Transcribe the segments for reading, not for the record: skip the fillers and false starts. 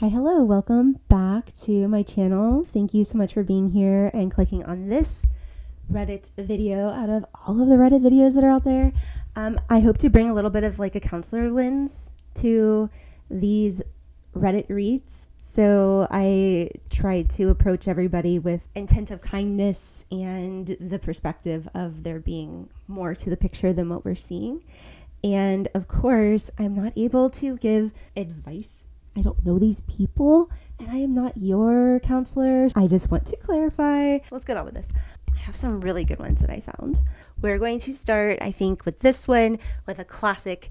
Hi, hello, welcome back to my channel. Thank you so much for being here and clicking on this Reddit video out of all of the Reddit videos that are out there. I hope to bring a little bit of like a counselor lens to these Reddit reads. So I try to approach everybody with intent of kindness and the perspective of there being more to the picture than what we're seeing. And of course, I'm not able to give advice. I don't know these people, and I am not your counselor. I just want to clarify. Let's get on with this. I have some really good ones that I found. We're going to start, I think, with this one, with a classic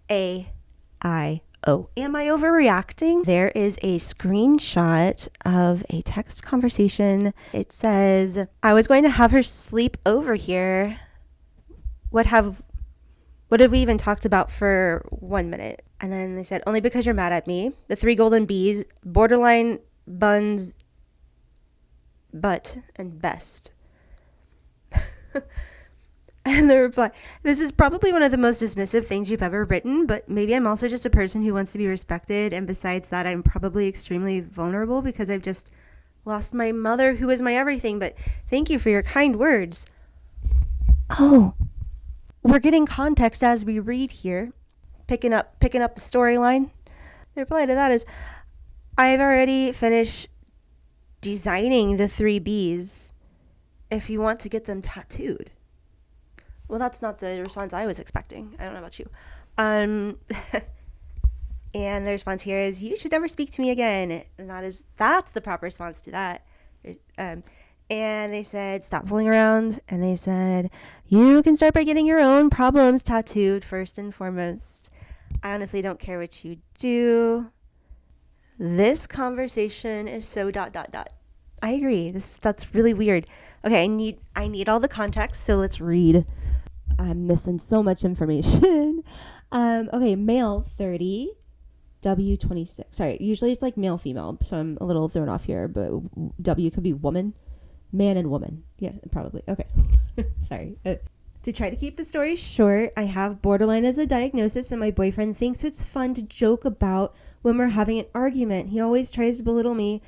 A-I-O. Am I overreacting? There is a screenshot of a text conversation. It says, I was going to have her sleep over here. What have we even talked about for 1 minute? And then they said, only because you're mad at me. The 3 golden bees, borderline, buns, butt, and best. And the reply, this is probably one of the most dismissive things you've ever written, but maybe I'm also just a person who wants to be respected. And besides that, I'm probably extremely vulnerable because I've just lost my mother, who is my everything. But thank you for your kind words. Oh, we're getting context as we read here. Picking up the storyline. The reply to that is, I've already finished designing the 3 bees if you want to get them tattooed. Well, that's not the response I was expecting. I don't know about you. And the response here is, you should never speak to me again. And that's the proper response to that. And they said, stop fooling around. And they said, you can start by getting your own problems tattooed first and foremost. I honestly don't care what you do. This conversation is so ... I agree. That's really weird. Okay, I need all the context, so let's read. I'm missing so much information. Okay, male 30, W26. Sorry, usually it's like male female, so I'm a little thrown off here, but W could be woman, man and woman. Yeah, probably. Okay. Sorry. To try to keep the story short, I have borderline as a diagnosis, and my boyfriend thinks it's fun to joke about when we're having an argument. He always tries to belittle me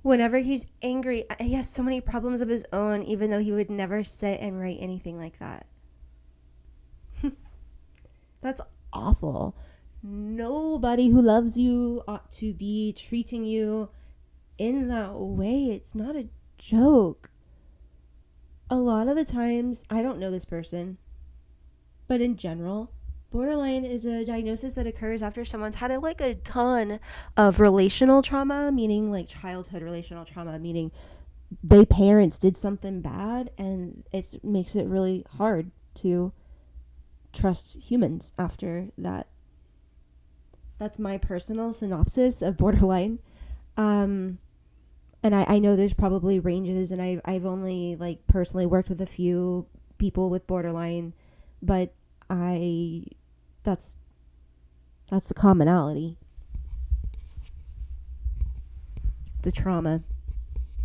whenever he's angry. He has so many problems of his own, even though he would never sit and write anything like that. That's awful. Nobody who loves you ought to be treating you in that way. It's not a joke. A lot of the times, I don't know this person, but in general, borderline is a diagnosis that occurs after someone's had a ton of relational trauma, meaning like childhood relational trauma, meaning their parents did something bad, and it makes it really hard to trust humans after that. That's my personal synopsis of borderline. And I know there's probably ranges, and I've only personally worked with a few people with borderline, but that's the commonality. The trauma.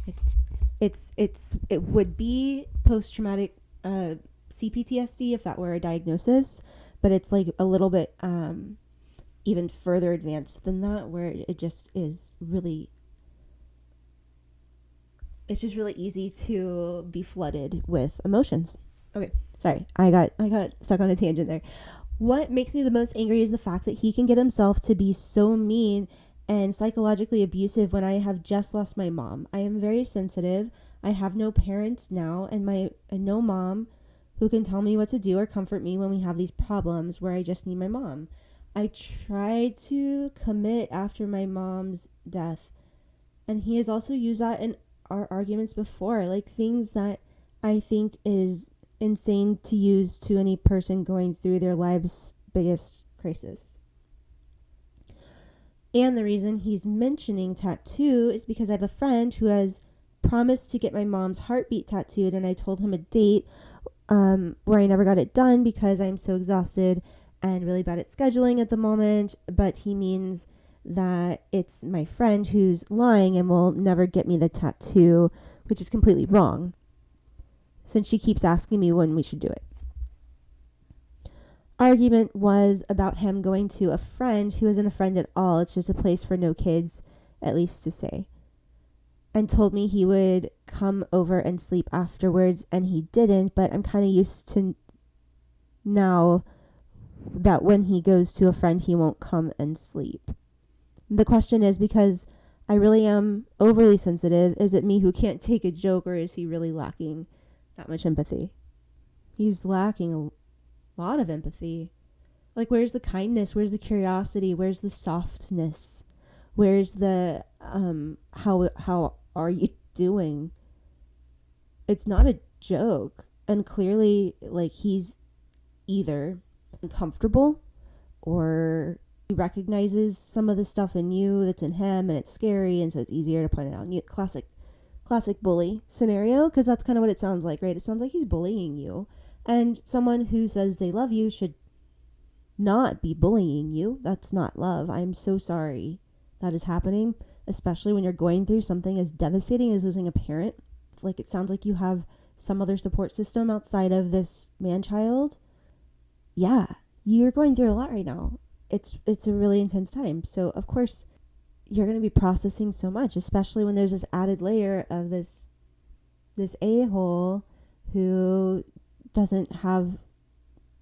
It would be post-traumatic CPTSD if that were a diagnosis, but it's like a little bit even further advanced than that, where it just is really. It's just really easy to be flooded with emotions. Okay, sorry. I got stuck on a tangent there. What makes me the most angry is the fact that he can get himself to be so mean and psychologically abusive when I have just lost my mom. I am very sensitive. I have no parents now and no mom who can tell me what to do or comfort me when we have these problems where I just need my mom. I tried to commit after my mom's death, and he has also used that in our arguments before, things that I think is insane to use to any person going through their life's biggest crisis. And the reason he's mentioning tattoo is because I have a friend who has promised to get my mom's heartbeat tattooed, and I told him a date where I never got it done because I'm so exhausted and really bad at scheduling at the moment, but he means that it's my friend who's lying and will never get me the tattoo, which is completely wrong, since she keeps asking me when we should do it. argument was about him going to a friend who isn't a friend at all. It's just a place for no kids, at least to say. And told me he would come over and sleep afterwards, and he didn't, but I'm kind of used to now that when he goes to a friend, he won't come and sleep. The question is, because I really am overly sensitive, is it me who can't take a joke, or is he really lacking that much empathy? He's lacking a lot of empathy. Like, where's the kindness? Where's the curiosity? Where's the softness? Where's the, how are you doing? It's not a joke. And clearly, like, he's either uncomfortable or he recognizes some of the stuff in you that's in him and it's scary, and so it's easier to point it out. Classic bully scenario, because that's kind of what it sounds like, right? It sounds like he's bullying you. And someone who says they love you should not be bullying you. That's not love. I'm so sorry that is happening, especially when you're going through something as devastating as losing a parent. Like, it sounds like you have some other support system outside of this man-child. Yeah, you're going through a lot right now. It's a really intense time. So, of course, you're going to be processing so much, especially when there's this added layer of this a-hole who doesn't have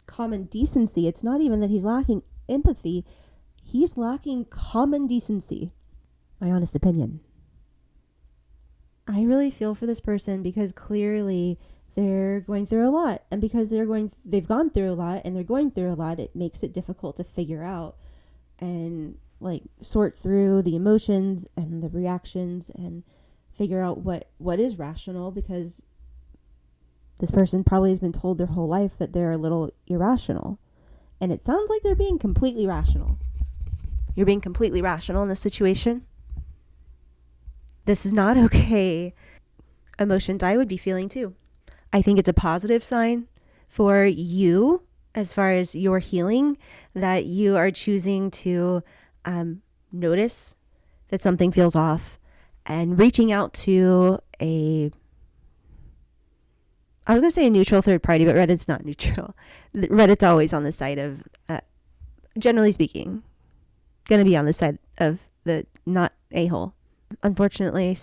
common decency. It's not even that he's lacking empathy. He's lacking common decency. My honest opinion. I really feel for this person, because clearly they're going through a lot. And because they've gone through a lot and they're going through a lot, it makes it difficult to figure out and like sort through the emotions and the reactions and figure out what is rational, because this person probably has been told their whole life that they're a little irrational. And it sounds like they're being completely rational. You're being completely rational in this situation. This is not okay. Emotions I would be feeling too. I think it's a positive sign for you as far as your healing, that you are choosing to notice that something feels off and reaching out to I was going to say a neutral third party, but Reddit's not neutral. Reddit's always on the side of, generally speaking, going to be on the side of the not a-hole. Unfortunately,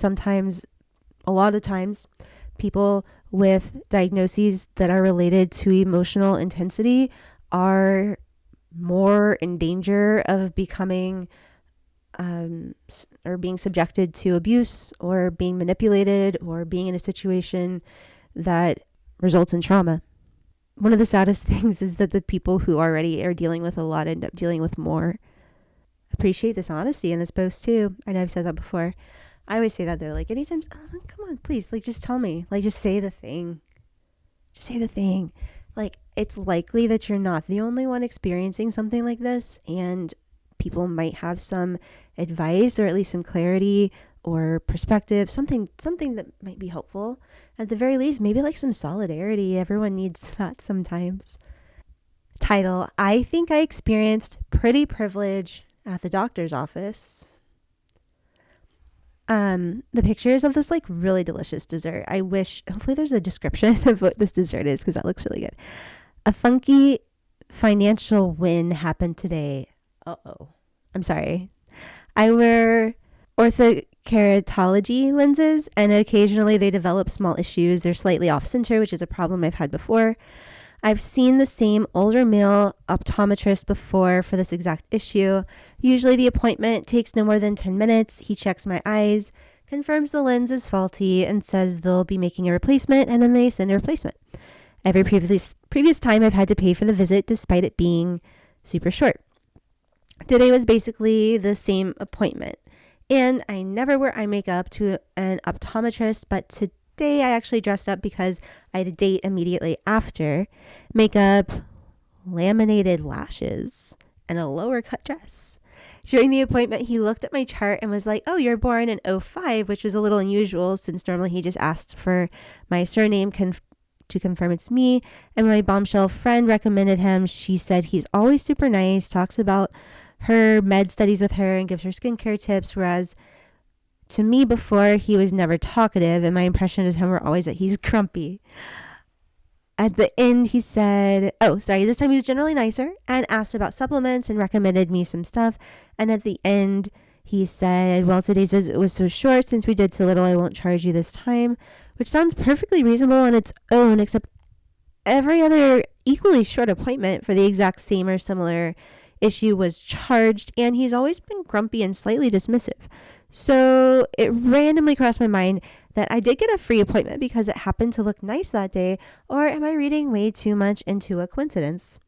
a lot of times, people with diagnoses that are related to emotional intensity are more in danger of becoming or being subjected to abuse or being manipulated or being in a situation that results in trauma. One of the saddest things is that the people who already are dealing with a lot end up dealing with more. Appreciate this honesty in this post too. I know I've said that before. I always say that though, like anytime, come on, please, like just tell me, like just say the thing. Just say the thing. Like, it's likely that you're not the only one experiencing something like this, and people might have some advice or at least some clarity or perspective, something that might be helpful. At the very least, maybe like some solidarity. Everyone needs that sometimes. Title: I think I experienced pretty privilege at the doctor's office. The pictures of this like really delicious dessert. Hopefully there's a description of what this dessert is, because that looks really good. A funky financial win happened today. I'm sorry. I wear orthokeratology lenses, and occasionally they develop small issues. They're slightly off center, which is a problem I've had before. I've seen the same older male optometrist before for this exact issue. Usually the appointment takes no more than 10 minutes. He checks my eyes, confirms the lens is faulty, and says they'll be making a replacement, and then they send a replacement. Every previous time I've had to pay for the visit, despite it being super short. Today was basically the same appointment. And I never wear eye makeup to an optometrist, but today I actually dressed up because I had a date immediately after. Makeup, laminated lashes, and a lower cut dress. During the appointment, he looked at my chart and was like, "Oh, you're born in '05, which was a little unusual since normally he just asked for my surname to confirm it's me. And my bombshell friend recommended him. She said he's always super nice, talks about her med studies with her and gives her skincare tips, whereas to me to before he was never talkative, and my impression of him were always that he's grumpy." At the end, he said, this time he was generally nicer and asked about supplements and recommended me some stuff. And at the end, he said, well, today's visit was so short. Since we did so little, I won't charge you this time, which sounds perfectly reasonable on its own, except every other equally short appointment for the exact same or similar issue was charged, and he's always been grumpy and slightly dismissive. So it randomly crossed my mind that I did get a free appointment because it happened to look nice that day, or am I reading way too much into a coincidence?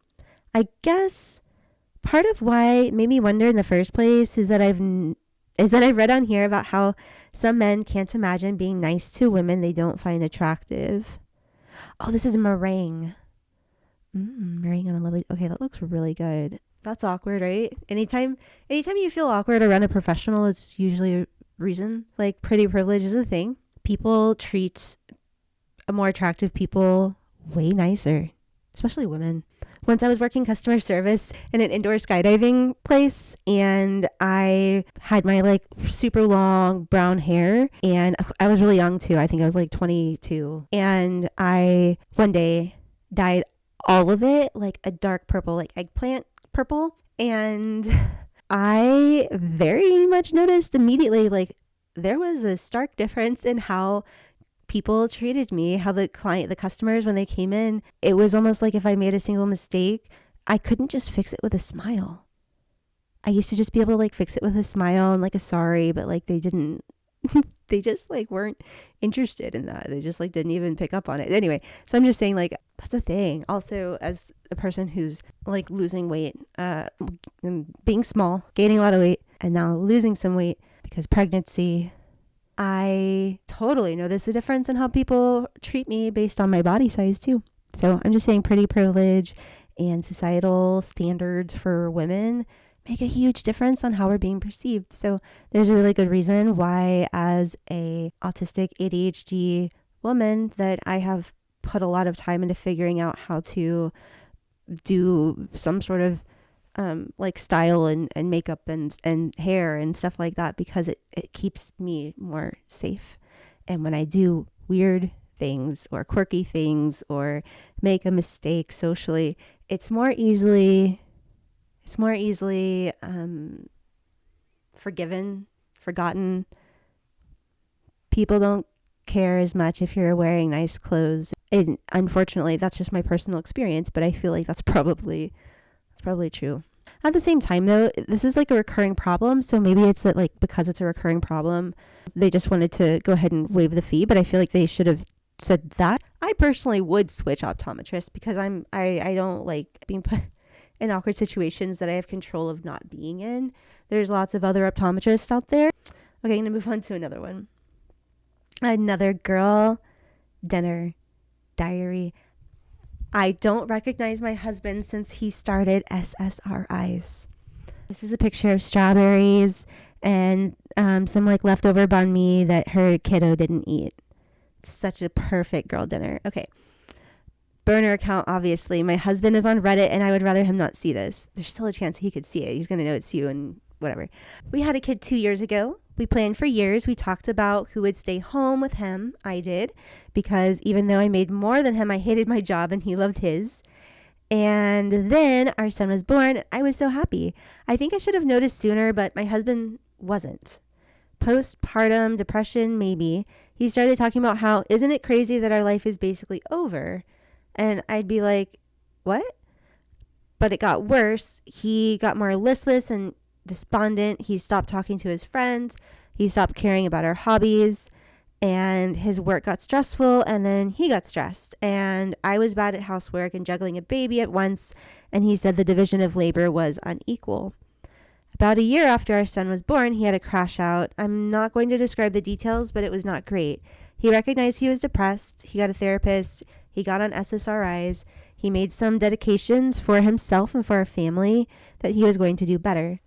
I guess part of why it made me wonder in the first place is that I've read on here about how some men can't imagine being nice to women they don't find attractive. Oh, this is meringue. Meringue on a lovely. Okay, that looks really good. That's awkward, right? Anytime you feel awkward around a professional, it's usually a reason. Like, pretty privilege is a thing. People treat more attractive people way nicer, especially women. Once I was working customer service in an indoor skydiving place, and I had my like super long brown hair, and I was really young too. I think I was like 22, and I one day dyed all of it like a dark purple, like eggplant purple. And I very much noticed immediately, like, there was a stark difference in how people treated me, how the customers, when they came in, it was almost like if I made a single mistake, I couldn't just fix it with a smile. I used to just be able to like fix it with a smile and like a sorry, but like they didn't, they just like weren't interested in that. They just like didn't even pick up on it. Anyway, so I'm just saying, like, that's a thing. Also, as a person who's like losing weight, being small, gaining a lot of weight, and now losing some weight because pregnancy, I totally notice a difference in how people treat me based on my body size too. So I'm just saying, pretty privilege and societal standards for women make a huge difference on how we're being perceived. So there's a really good reason why, as a autistic ADHD woman, that I have put a lot of time into figuring out how to do some sort of like style and makeup and hair and stuff like that, because it keeps me more safe. And when I do weird things or quirky things or make a mistake socially, it's more easily forgotten. People don't care as much if you're wearing nice clothes. And unfortunately, that's just my personal experience, but I feel like that's probably true. At the same time, though, this is like a recurring problem, so maybe it's that, like, because it's a recurring problem, they just wanted to go ahead and waive the fee, but I feel like they should have said that. I personally would switch optometrists because I don't like being put in awkward situations that I have control of not being in. There's lots of other optometrists out there. Okay, I'm gonna move on to another one. Another Girl Dinner Diary. I don't recognize my husband since he started SSRIs. This is a picture of strawberries and some like leftover banh mi that her kiddo didn't eat. It's such a perfect girl dinner. Okay. Burner account, obviously. My husband is on Reddit, and I would rather him not see this. There's still a chance he could see it. He's going to know it's you and whatever. We had a kid 2 years ago. We planned for years. We talked about who would stay home with him. I did, because even though I made more than him, I hated my job and he loved his. And then our son was born. I was so happy. I think I should have noticed sooner, but my husband wasn't. Postpartum depression, maybe. He started talking about how, isn't it crazy that our life is basically over? And I'd be like, what? But it got worse. He got more listless and despondent. He stopped talking to his friends. He stopped caring about our hobbies, and his work got stressful, and then he got stressed, and I was bad at housework and juggling a baby at once, and he said the division of labor was unequal. About a year after our son was born, he had a crash out. I'm not going to describe the details, but it was not great. He recognized he was depressed. He got a therapist. He got on SSRIs. He made some dedications for himself and for our family that he was going to do better.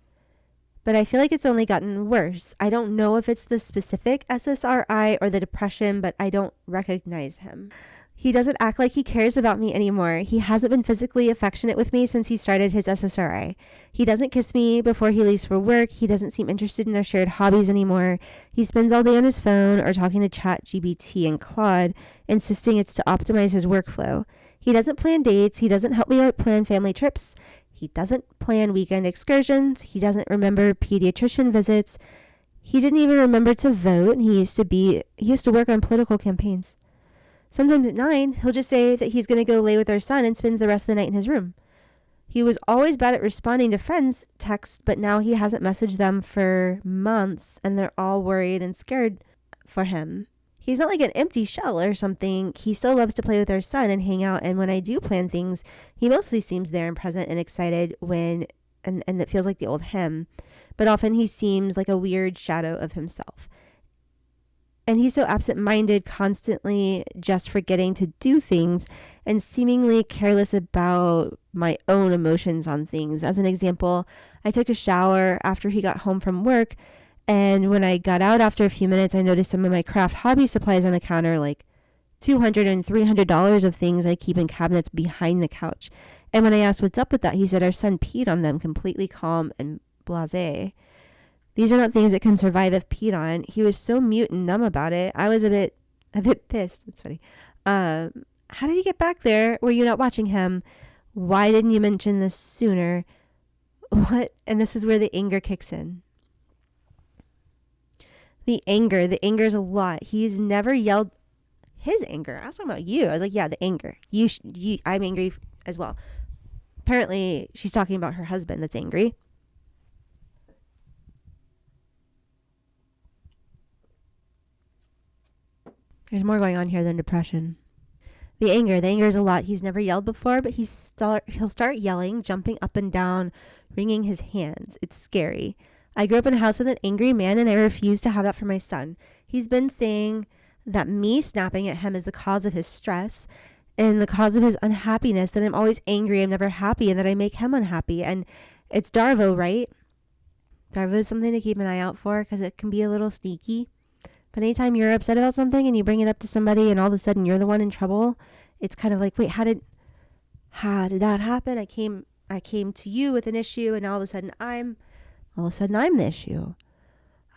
But I feel like it's only gotten worse. I don't know if it's the specific SSRI or the depression, but I don't recognize him. He doesn't act like he cares about me anymore. He hasn't been physically affectionate with me since he started his SSRI. He doesn't kiss me before he leaves for work. He doesn't seem interested in our shared hobbies anymore. He spends all day on his phone or talking to ChatGPT and Claude, insisting it's to optimize his workflow. He doesn't plan dates. He doesn't help me out plan family trips. He doesn't plan weekend excursions. He doesn't remember pediatrician visits. He didn't even remember to vote. He used to work on political campaigns. Sometimes at 9, he'll just say that he's going to go lay with our son and spends the rest of the night in his room. He was always bad at responding to friends' texts, but now he hasn't messaged them for months, and they're all worried and scared for him. He's not like an empty shell or something. He still loves to play with our son and hang out, and when I do plan things, he mostly seems there and present and excited and it feels like the old him. But often he seems like a weird shadow of himself. And he's so absent-minded, constantly just forgetting to do things and seemingly careless about my own emotions on things. As an example, I took a shower after he got home from work, and when I got out after a few minutes, I noticed some of my craft hobby supplies on the counter, like $200 and $300 of things I keep in cabinets behind the couch. And when I asked what's up with that, he said our son peed on them, completely calm and blasé. These are not things that can survive if peed on. He was so mute and numb about it. I was a bit pissed. It's funny. How did he get back there? Were you not watching him? Why didn't you mention this sooner? What? And this is where the anger kicks in. The anger is a lot. He's never yelled his anger. I was talking about you. I was like, yeah, the anger. I'm angry as well. Apparently, she's talking about her husband that's angry. There's more going on here than depression. The anger is a lot. He's never yelled before, but he'll start yelling, jumping up and down, wringing his hands. It's scary. I grew up in a house with an angry man, and I refuse to have that for my son. He's been saying that me snapping at him is the cause of his stress and the cause of his unhappiness, that I'm always angry, I'm never happy, and that I make him unhappy. And it's Darvo, right? Darvo is something to keep an eye out for because it can be a little sneaky. But anytime you're upset about something and you bring it up to somebody and all of a sudden you're the one in trouble, it's kind of like, wait, how did that happen? I came to you with an issue, and all of a sudden I'm the issue.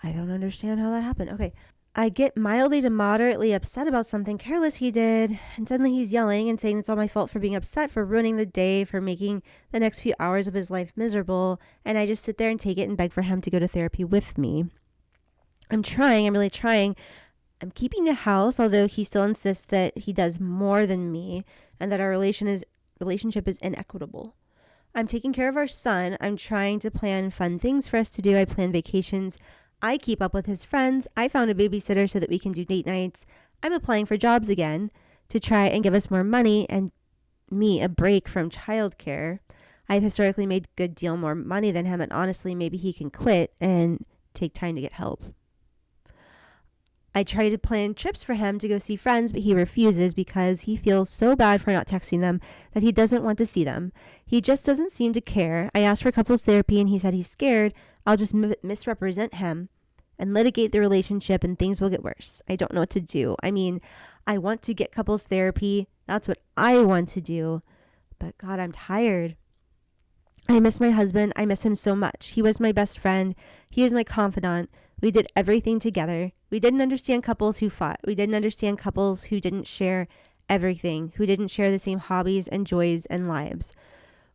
I don't understand how that happened. Okay. I get mildly to moderately upset about something careless he did, and suddenly he's yelling and saying it's all my fault for being upset, for ruining the day, for making the next few hours of his life miserable, and I just sit there and take it and beg for him to go to therapy with me. I'm really trying. I'm keeping the house, although he still insists that he does more than me and that our relationship is inequitable. I'm taking care of our son. I'm trying to plan fun things for us to do. I plan vacations. I keep up with his friends. I found a babysitter so that we can do date nights. I'm applying for jobs again to try and give us more money and me a break from childcare. I've historically made a good deal more money than him, and honestly, maybe he can quit and take time to get help. I try to plan trips for him to go see friends, but he refuses because he feels so bad for not texting them that he doesn't want to see them. He just doesn't seem to care. I asked for couples therapy and he said he's scared I'll just misrepresent him and litigate the relationship and things will get worse. I don't know what to do. I mean, I want to get couples therapy. That's what I want to do. But God, I'm tired. I miss my husband. I miss him so much. He was my best friend. He was my confidant. We did everything together. We didn't understand couples who fought. We didn't understand couples who didn't share everything, who didn't share the same hobbies and joys and lives.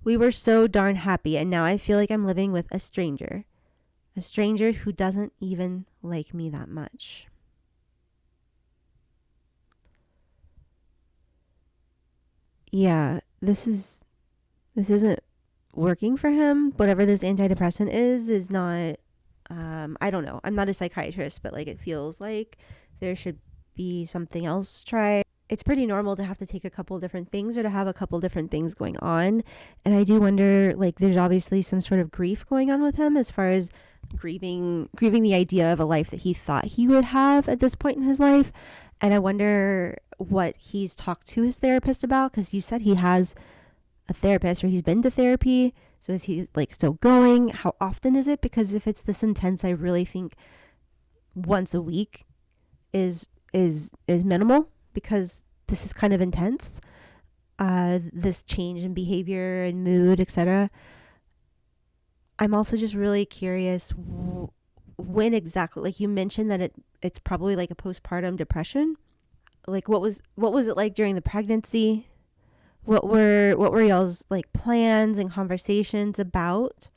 We were so darn happy, and now I feel like I'm living with a stranger who doesn't even like me that much. Yeah, this isn't working for him. Whatever this antidepressant is not, I don't know. I'm not a psychiatrist, but like it feels like there should be something else tried. It's pretty normal to have to take a couple different things or to have a couple different things going on. And I do wonder, like, there's obviously some sort of grief going on with him as far as grieving the idea of a life that he thought he would have at this point in his life. And I wonder what he's talked to his therapist about, because you said he has a therapist or he's been to therapy. So is he like still going? How often is it? Because if it's this intense, I really think once a week is minimal, because this is kind of intense. This change in behavior and mood, etc. I'm also just really curious when exactly, like you mentioned that it's probably like a postpartum depression. Like what was it like during the pregnancy? What were y'all's like plans and conversations about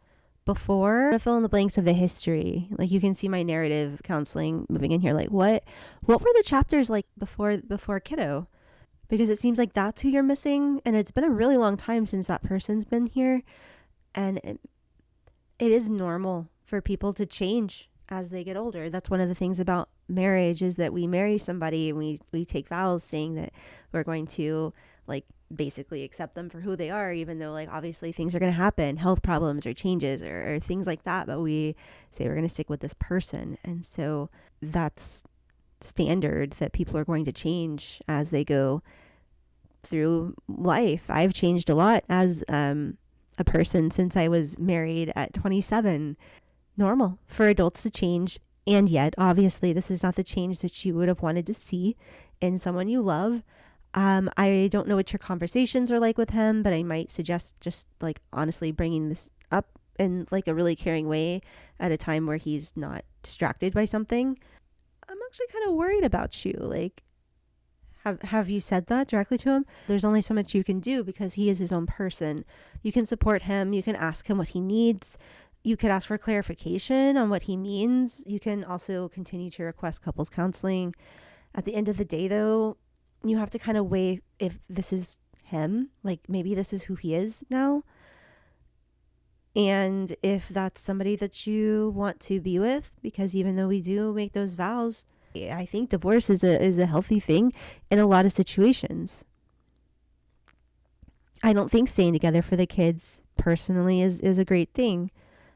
before? I fill in the blanks of the history. Like you can see my narrative counseling moving in here. Like what were the chapters like before kiddo? Because it seems like that's who you're missing, and it's been a really long time since that person's been here, and it is normal for people to change as they get older. That's one of the things about marriage, is that we marry somebody and we take vows saying that we're going to like basically accept them for who they are, even though like obviously things are going to happen, health problems or changes or things like that, but we say we're going to stick with this person. And so that's standard, that people are going to change as they go through life. I've changed a lot as a person since I was married at 27. Normal for adults to change. And yet, obviously, this is not the change that you would have wanted to see in someone you love. I don't know what your conversations are like with him, but I might suggest just like honestly bringing this up in like a really caring way at a time where he's not distracted by something. I'm actually kind of worried about you. Like, have you said that directly to him? There's only so much you can do because he is his own person. You can support him. You can ask him what he needs. You could ask for clarification on what he means. You can also continue to request couples counseling. At the end of the day, though, you have to kind of weigh if this is him, like maybe this is who he is now. And if that's somebody that you want to be with, because even though we do make those vows, I think divorce is a healthy thing in a lot of situations. I don't think staying together for the kids personally is a great thing.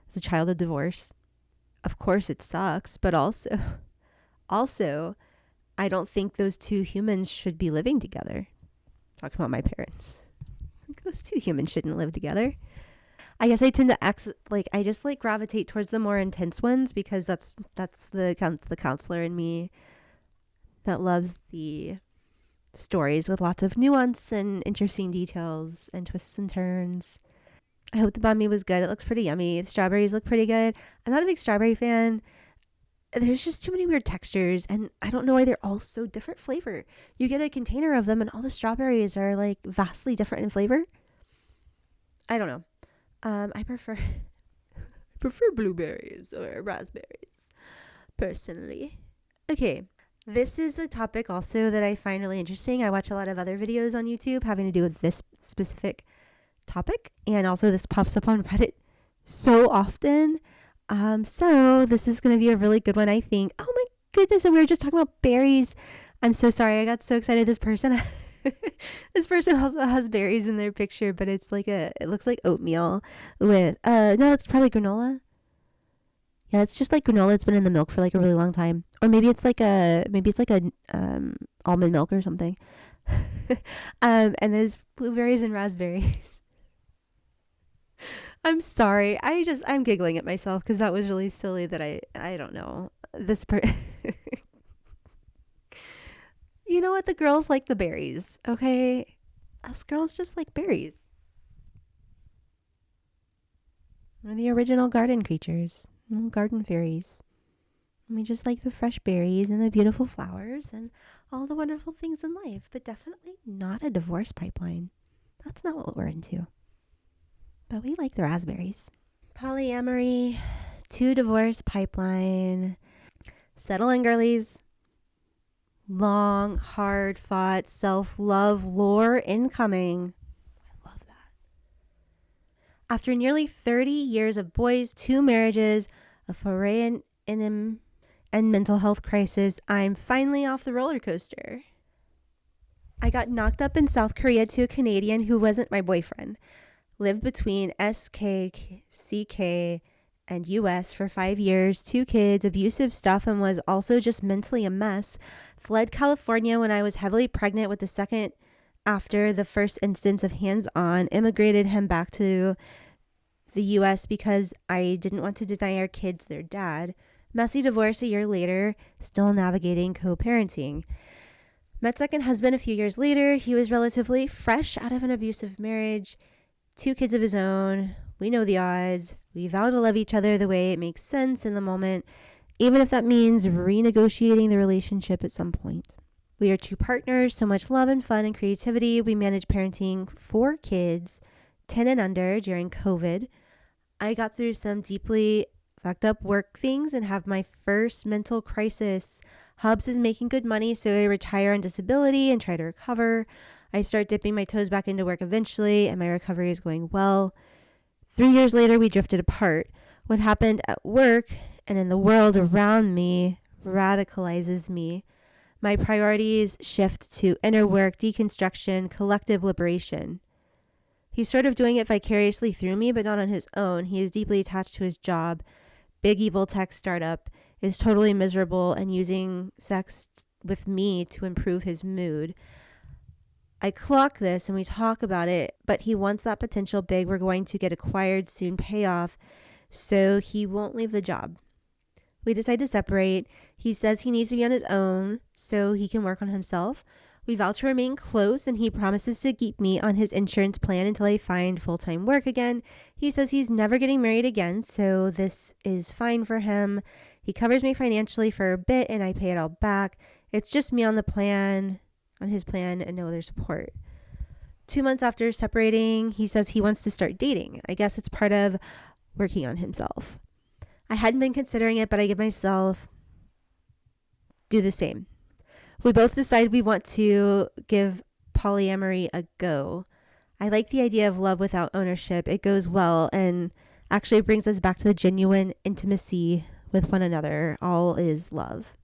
As a child of divorce, of course it sucks, but also, I don't think those two humans should be living together. Talking about my parents. Those two humans shouldn't live together. I guess I tend to I just like gravitate towards the more intense ones because that's the counselor in me that loves the stories with lots of nuance and interesting details and twists and turns. I hope the banh mi was good. It looks pretty yummy. The strawberries look pretty good. I'm not a big strawberry fan. There's just too many weird textures, and I don't know why they're all so different flavor. You get a container of them, and all the strawberries are like vastly different in flavor. I don't know. I prefer blueberries or raspberries, personally. Okay, this is a topic also that I find really interesting. I watch a lot of other videos on YouTube having to do with this specific topic, and also this pops up on Reddit so often. So this is going to be a really good one, I think. Oh my goodness, and we were just talking about berries. I'm so sorry, I got so excited. This person also has berries in their picture, but it looks like oatmeal with no, it's probably granola. Yeah, it's just like granola. It's been in the milk for like a really long time, or maybe it's like a almond milk or something. And there's blueberries and raspberries. I'm sorry. I'm giggling at myself because that was really silly that I don't know. You know what? The girls like the berries, okay? Us girls just like berries. We're the original garden creatures, garden fairies. We just like the fresh berries and the beautiful flowers and all the wonderful things in life, but definitely not a divorce pipeline. That's not what we're into. But we like the raspberries. Polyamory, 2 divorce pipeline. Settle in, girlies. Long, hard fought self-love lore incoming. I love that. After nearly 30 years of boys, 2 marriages, a foray in and mental health crisis, I'm finally off the roller coaster. I got knocked up in South Korea to a Canadian who wasn't my boyfriend. Lived between SKCK and US for 5 years, 2 kids, abusive stuff, and was also just mentally a mess. Fled California when I was heavily pregnant with the second after the first instance of hands-on. Immigrated him back to the US because I didn't want to deny our kids their dad. Messy divorce a year later, still navigating co-parenting. Met second husband a few years later. He was relatively fresh out of an abusive marriage. 2 kids of his own. We know the odds. We vow to love each other the way it makes sense in the moment, even if that means renegotiating the relationship at some point. We are two partners, so much love and fun and creativity. We manage parenting 4 kids, 10 and under, during COVID. I got through some deeply fucked up work things and have my first mental crisis. Hubs is making good money, so I retire on disability and try to recover. I start dipping my toes back into work eventually, and my recovery is going well. 3 years later, we drifted apart. What happened at work and in the world around me radicalizes me. My priorities shift to inner work, deconstruction, collective liberation. He's sort of doing it vicariously through me, but not on his own. He is deeply attached to his job. Big evil tech startup, is totally miserable and using sex with me to improve his mood. I clock this and we talk about it, but he wants that potential big, we're going to get acquired soon payoff, so he won't leave the job. We decide to separate. He says he needs to be on his own so he can work on himself. We vow to remain close, and he promises to keep me on his insurance plan until I find full-time work again. He says he's never getting married again, so this is fine for him. He covers me financially for a bit, and I pay it all back. It's just me on his plan, and no other support. 2 months after separating, he says he wants to start dating. I guess it's part of working on himself. I hadn't been considering it, but I give myself do the same. We both decide we want to give polyamory a go. I like the idea of love without ownership. It goes well and actually brings us back to the genuine intimacy with one another. All is love.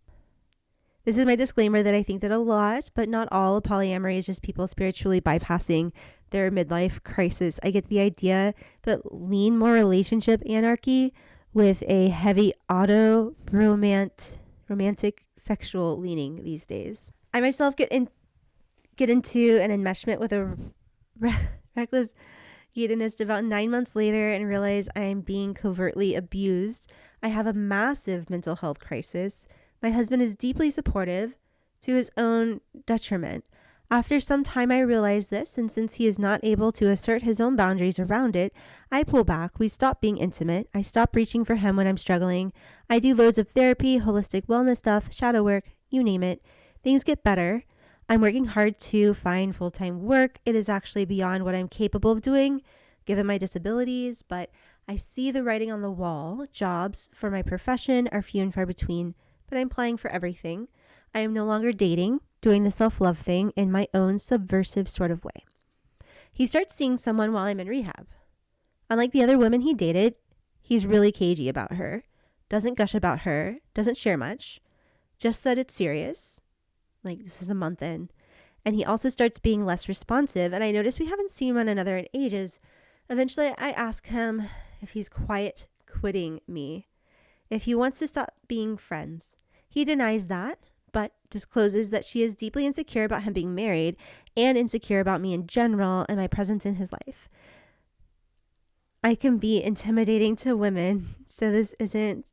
This is my disclaimer that I think that a lot, but not all, of polyamory is just people spiritually bypassing their midlife crisis. I get the idea, but lean more relationship anarchy with a heavy romantic sexual leaning these days. I myself get into an enmeshment with a reckless hedonist about 9 months later and realize I am being covertly abused. I have a massive mental health crisis. My husband is deeply supportive to his own detriment. After some time, I realize this, and since he is not able to assert his own boundaries around it, I pull back. We stop being intimate. I stop reaching for him when I'm struggling. I do loads of therapy, holistic wellness stuff, shadow work, you name it. Things get better. I'm working hard to find full-time work. It is actually beyond what I'm capable of doing, given my disabilities, but I see the writing on the wall. Jobs for my profession are few and far between, but I'm applying for everything. I am no longer dating, doing the self-love thing in my own subversive sort of way. He starts seeing someone while I'm in rehab. Unlike the other women he dated, he's really cagey about her, doesn't gush about her, doesn't share much, just that it's serious. Like, this is a month in. And he also starts being less responsive, and I notice we haven't seen one another in ages. Eventually, I ask him if he's quitting me, if he wants to stop being friends. He denies that, but discloses that she is deeply insecure about him being married and insecure about me in general and my presence in his life. I can be intimidating to women, so this isn't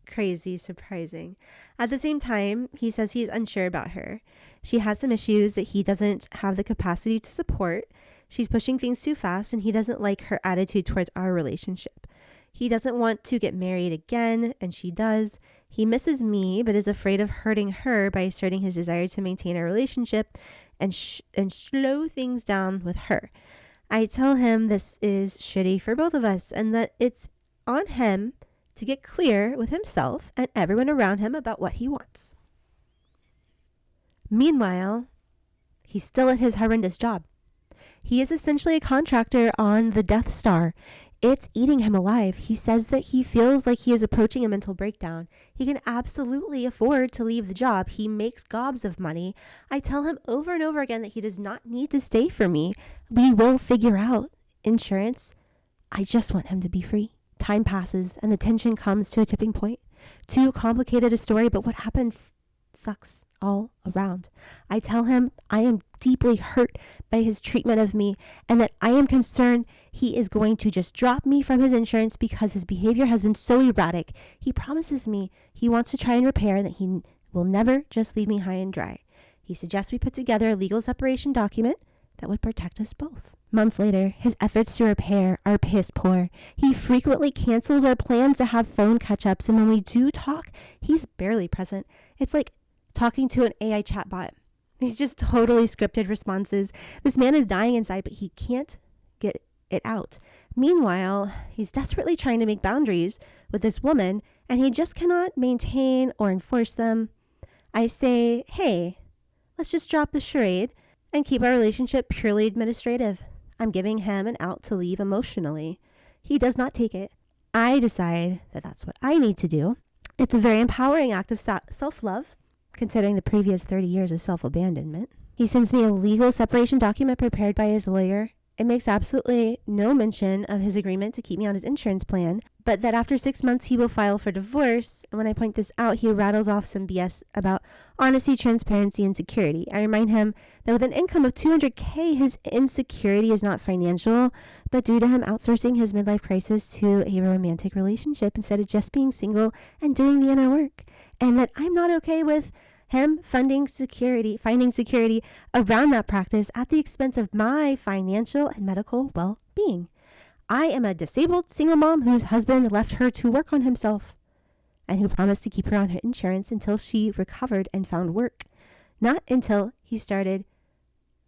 crazy surprising. At the same time, he says he's unsure about her. She has some issues that he doesn't have the capacity to support. She's pushing things too fast, and he doesn't like her attitude towards our relationship. He doesn't want to get married again, and she does. He misses me, but is afraid of hurting her by asserting his desire to maintain a relationship and slow things down with her. I tell him this is shitty for both of us and that it's on him to get clear with himself and everyone around him about what he wants. Meanwhile, he's still at his horrendous job. He is essentially a contractor on the Death Star. It's eating him alive. He says that he feels like he is approaching a mental breakdown. He can absolutely afford to leave the job. He makes gobs of money. I tell him over and over again that he does not need to stay for me. We will figure out insurance. I just want him to be free. Time passes and the tension comes to a tipping point. Too complicated a story, but what happens sucks all around. I tell him I am deeply hurt by his treatment of me and that I am concerned he is going to just drop me from his insurance because his behavior has been so erratic. He promises me he wants to try and repair and that he will never just leave me high and dry. He suggests we put together a legal separation document that would protect us both. Months later, his efforts to repair are piss poor. He frequently cancels our plans to have phone catch-ups, and when we do talk, he's barely present. It's like talking to an AI chatbot. These just totally scripted responses. This man is dying inside, but he can't get it out. Meanwhile, he's desperately trying to make boundaries with this woman, and he just cannot maintain or enforce them. I say, hey, let's just drop the charade and keep our relationship purely administrative. I'm giving him an out to leave emotionally. He does not take it. I decide that that's what I need to do. It's a very empowering act of self-love, considering the previous 30 years of self-abandonment. He sends me a legal separation document prepared by his lawyer. It makes absolutely no mention of his agreement to keep me on his insurance plan, but that after 6 months he will file for divorce. And when I point this out, he rattles off some BS about honesty, transparency, and security. I remind him that with an income of $200K, his insecurity is not financial, but due to him outsourcing his midlife crisis to a romantic relationship instead of just being single and doing the inner work. And that I'm not okay with him finding security around that practice at the expense of my financial and medical well-being. I am a disabled single mom whose husband left her to work on himself and who promised to keep her on her insurance until she recovered and found work. Not until he started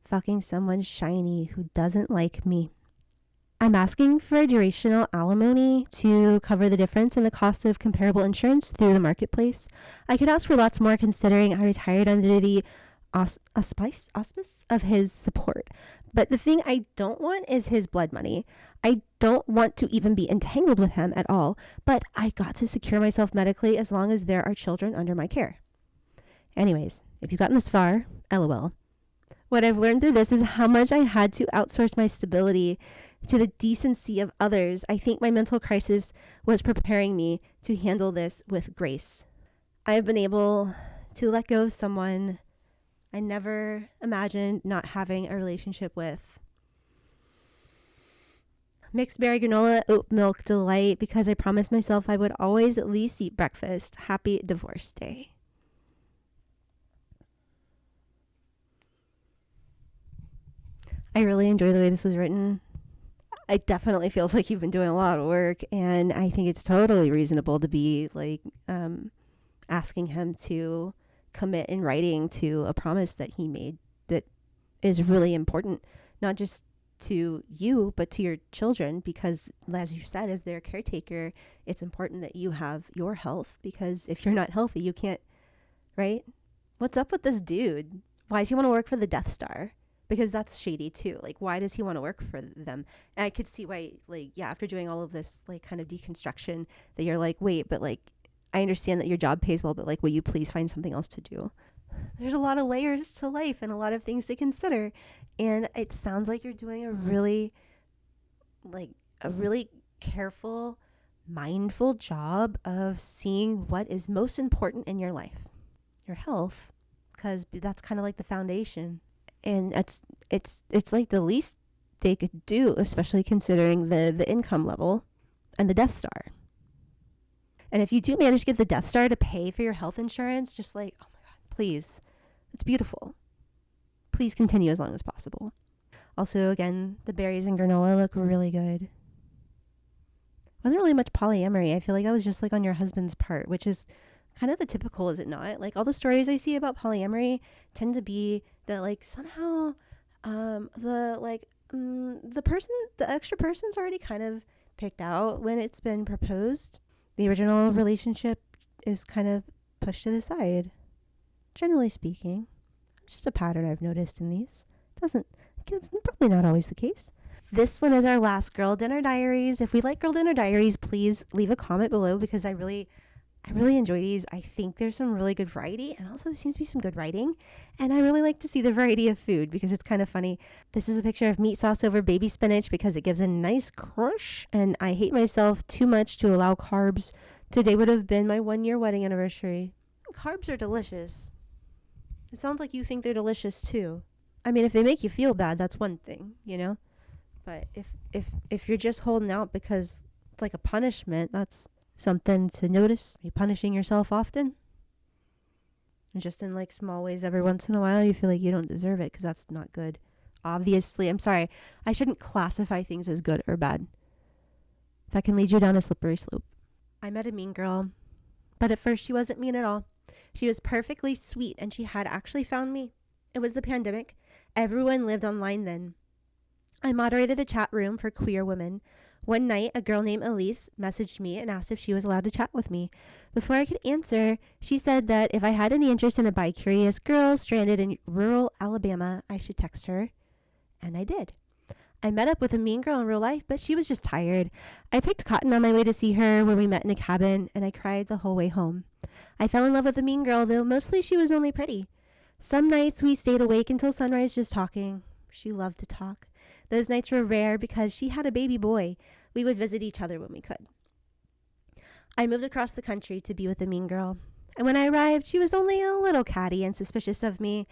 fucking someone shiny who doesn't like me. I'm asking for a durational alimony to cover the difference in the cost of comparable insurance through the marketplace. I could ask for lots more considering I retired under the auspice of his support. But the thing I don't want is his blood money. I don't want to even be entangled with him at all, but I got to secure myself medically as long as there are children under my care. Anyways, if you've gotten this far, LOL. What I've learned through this is how much I had to outsource my stability to the decency of others. I think my mental crisis was preparing me to handle this with grace. I have been able to let go of someone I never imagined not having a relationship with. Mixed berry granola oat milk delight because I promised myself I would always at least eat breakfast. Happy divorce day. I really enjoy the way this was written. It definitely feels like you've been doing a lot of work, and I think it's totally reasonable to be like asking him to commit in writing to a promise that he made that is really important, not just to you, but to your children, because as you said, as their caretaker, it's important that you have your health, because if you're not healthy, you can't, right? What's up with this dude? Why does he want to work for the Death Star? Because that's shady too. Like, why does he want to work for them? And I could see why, like, yeah, after doing all of this, like, kind of deconstruction, that you're like, wait, but like, I understand that your job pays well, but like, will you please find something else to do? There's a lot of layers to life and a lot of things to consider. And it sounds like you're doing a really careful, mindful job of seeing what is most important in your life, your health, because that's kind of like the foundation. And it's like the least they could do, especially considering the income level and the Death Star. And if you do manage to get the Death Star to pay for your health insurance, just like, oh my God, please. It's beautiful. Please continue as long as possible. Also, again, the berries and granola look really good. Wasn't really much polyamory. I feel like that was just like on your husband's part, which is kind of the typical, is it not? Like, all the stories I see about polyamory tend to be that like somehow the extra person's already kind of picked out when it's been proposed. The original relationship is kind of pushed to the side, generally speaking. It's just a pattern I've noticed in these. It's probably not always the case. This one is our last Girl Dinner Diaries. If we like Girl Dinner Diaries, please leave a comment below, because I really enjoy these. I think there's some really good variety, and also there seems to be some good writing. And I really like to see the variety of food because it's kind of funny. This is a picture of meat sauce over baby spinach because it gives a nice crush. And I hate myself too much to allow carbs. Today would have been my 1-year wedding anniversary. Carbs are delicious. It sounds like you think they're delicious too. I mean, if they make you feel bad, that's one thing, you know? But if you're just holding out because it's like a punishment, that's something to notice. Are you punishing yourself often? And just in like small ways every once in a while, you feel like you don't deserve it, because that's not good. Obviously, I'm sorry. I shouldn't classify things as good or bad. That can lead you down a slippery slope. I met a mean girl, but at first she wasn't mean at all. She was perfectly sweet, and she had actually found me. It was the pandemic. Everyone lived online then. I moderated a chat room for queer women. One night, a girl named Elise messaged me and asked if she was allowed to chat with me. Before I could answer, she said that if I had any interest in a bi-curious girl stranded in rural Alabama, I should text her. And I did. I met up with a mean girl in real life, but she was just tired. I picked cotton on my way to see her, where we met in a cabin, and I cried the whole way home. I fell in love with a mean girl, though mostly she was only pretty. Some nights we stayed awake until sunrise just talking. She loved to talk. Those nights were rare because she had a baby boy. We would visit each other when we could. I moved across the country to be with the mean girl. And when I arrived, she was only a little catty and suspicious of me.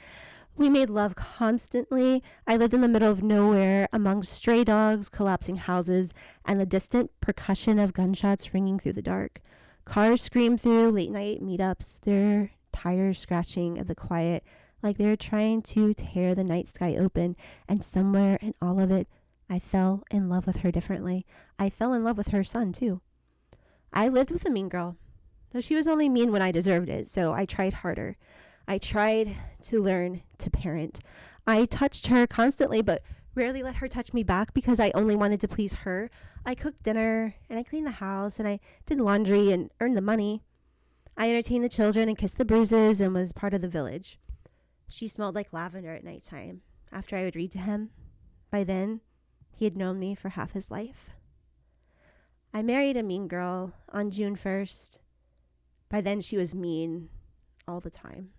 We made love constantly. I lived in the middle of nowhere among stray dogs, collapsing houses, and the distant percussion of gunshots ringing through the dark. Cars screamed through late night meetups, their tires scratching at the quiet, like they were trying to tear the night sky open. And somewhere in all of it, I fell in love with her differently. I fell in love with her son, too. I lived with a mean girl, though she was only mean when I deserved it, so I tried harder. I tried to learn to parent. I touched her constantly, but rarely let her touch me back because I only wanted to please her. I cooked dinner, and I cleaned the house, and I did laundry and earned the money. I entertained the children and kissed the bruises and was part of the village. She smelled like lavender at nighttime after I would read to him. By then, he had known me for half his life. I married a mean girl on June 1st. By then, she was mean all the time.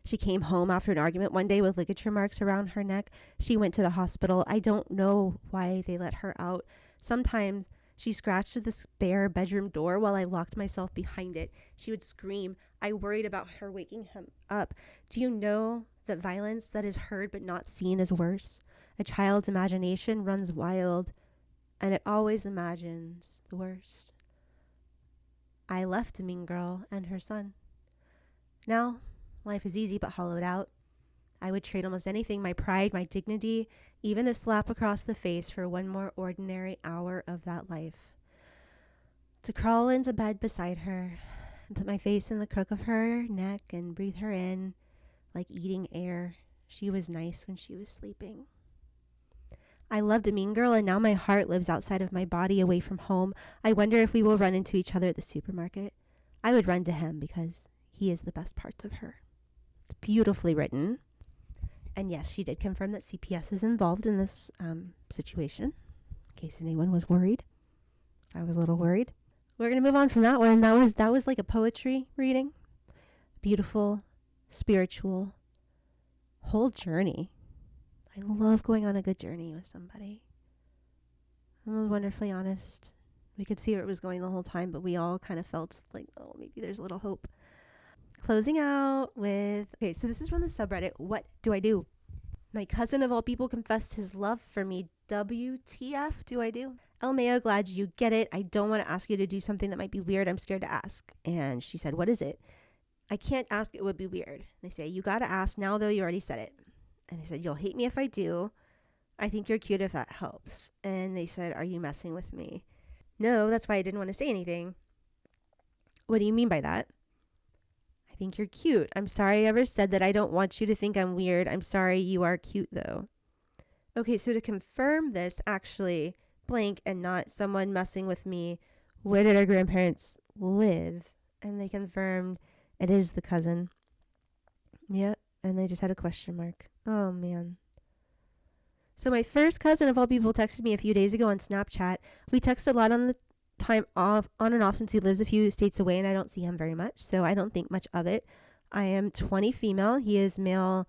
She came home after an argument one day with ligature marks around her neck. She went to the hospital. I don't know why they let her out. Sometimes she scratched at the spare bedroom door while I locked myself behind it. She would scream. I worried about her waking him up. Do you know that violence that is heard but not seen is worse? A child's imagination runs wild, and it always imagines the worst. I left a mean girl and her son. Now, life is easy but hollowed out. I would trade almost anything, my pride, my dignity, even a slap across the face for one more ordinary hour of that life. To crawl into bed beside her and put my face in the crook of her neck and breathe her in like eating air. She was nice when she was sleeping. I loved a mean girl, and now my heart lives outside of my body, away from home. I wonder if we will run into each other at the supermarket. I would run to him because he is the best part of her. It's beautifully written. And yes, she did confirm that CPS is involved in this situation, in case anyone was worried. I was a little worried. We're going to move on from that one. That was like a poetry reading. Beautiful, spiritual, whole journey. I love going on a good journey with somebody. I was wonderfully honest. We could see where it was going the whole time, but we all kind of felt like, oh, maybe there's a little hope. Closing out with, okay, so this is from the subreddit, What Do I Do? My cousin of all people confessed his love for me. WTF do I do? LMAO, glad you get it. I don't want to ask you to do something that might be weird. I'm scared to ask. And she said, what is it? I can't ask. It would be weird. They say, you got to ask now, though. You already said it. And they said, you'll hate me if I do. I think you're cute if that helps. And they said, are you messing with me? No, that's why I didn't want to say anything. What do you mean by that? I think you're cute. I'm sorry I ever said that. I don't want you to think I'm weird. I'm sorry, you are cute though. Okay, so to confirm this, actually, blank and not someone messing with me, where did our grandparents live? And they confirmed it is the cousin. Yep, and they just had a question mark. Oh man. So my first cousin of all people texted me a few days ago on Snapchat. We text a lot on the time off, on and off, since he lives a few states away and I don't see him very much, so I don't think much of it. I am 20 female. He is male,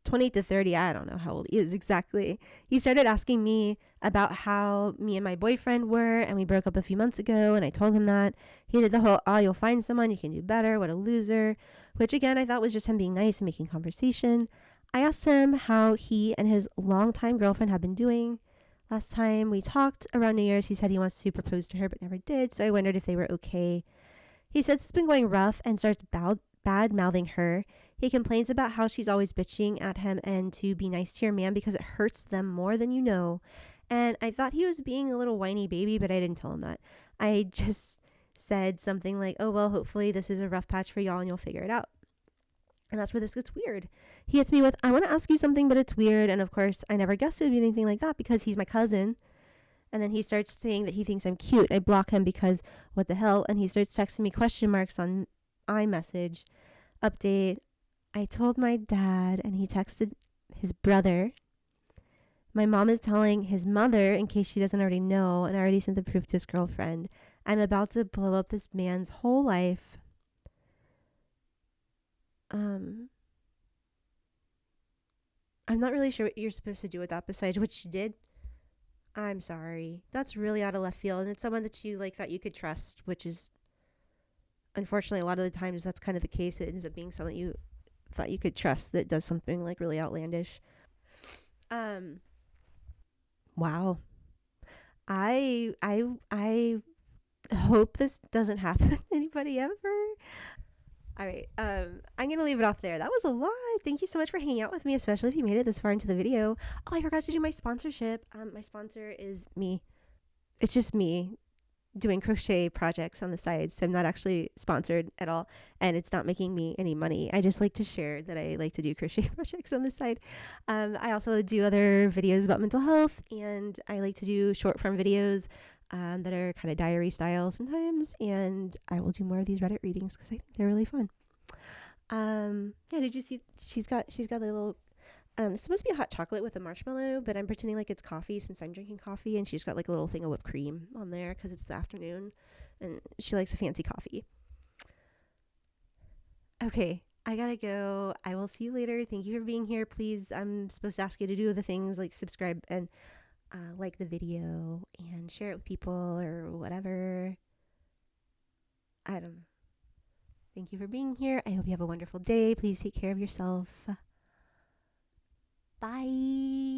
20 to 30. I don't know how old he is exactly. He started asking me about how me and my boyfriend were, and we broke up a few months ago, and I told him that. He did the whole, oh, you'll find someone, you can do better, what a loser, which again, I thought was just him being nice and making conversation. I asked him how he and his longtime girlfriend have been doing. Last time we talked around New Year's, he said he wants to propose to her but never did, so I wondered if they were okay. He says it's been going rough and starts bad-mouthing her. He complains about how she's always bitching at him and to be nice to your man because it hurts them more than you know. And I thought he was being a little whiny baby, but I didn't tell him that. I just said something like, oh, well, hopefully this is a rough patch for y'all and you'll figure it out. And that's where this gets weird. He hits me with, I want to ask you something, but it's weird. And of course, I never guessed it would be anything like that because he's my cousin. And then he starts saying that he thinks I'm cute. I block him because what the hell? And he starts texting me question marks on iMessage. Update. I told my dad, and he texted his brother. My mom is telling his mother, in case she doesn't already know, and I already sent the proof to his girlfriend. I'm about to blow up this man's whole life. I'm not really sure what you're supposed to do with that besides what you did. I'm sorry. That's really out of left field, and it's someone that you like thought you could trust, which is unfortunately a lot of the times that's kind of the case. It ends up being someone you thought you could trust that does something like really outlandish. Wow. I hope this doesn't happen to anybody ever. All right. I'm going to leave it off there. That was a lot. Thank you so much for hanging out with me, especially if you made it this far into the video. Oh, I forgot to do my sponsorship. My sponsor is me. It's just me doing crochet projects on the side. So I'm not actually sponsored at all. And it's not making me any money. I just like to share that I like to do crochet projects on the side. I also do other videos about mental health. And I like to do short form videos that are kind of diary style sometimes, and I will do more of these Reddit readings because I think they're really fun. Yeah, did you see she's got the little it's supposed to be a hot chocolate with a marshmallow, but I'm pretending like it's coffee since I'm drinking coffee, and she's got like a little thing of whipped cream on there because it's the afternoon and she likes a fancy coffee. Okay, I gotta go. I will see you later. Thank you for being here. Please, I'm supposed to ask you to do the things like subscribe and like the video and share it with people or whatever. I don't know. Thank you for being here. I hope you have a wonderful day. Please take care of yourself. Bye.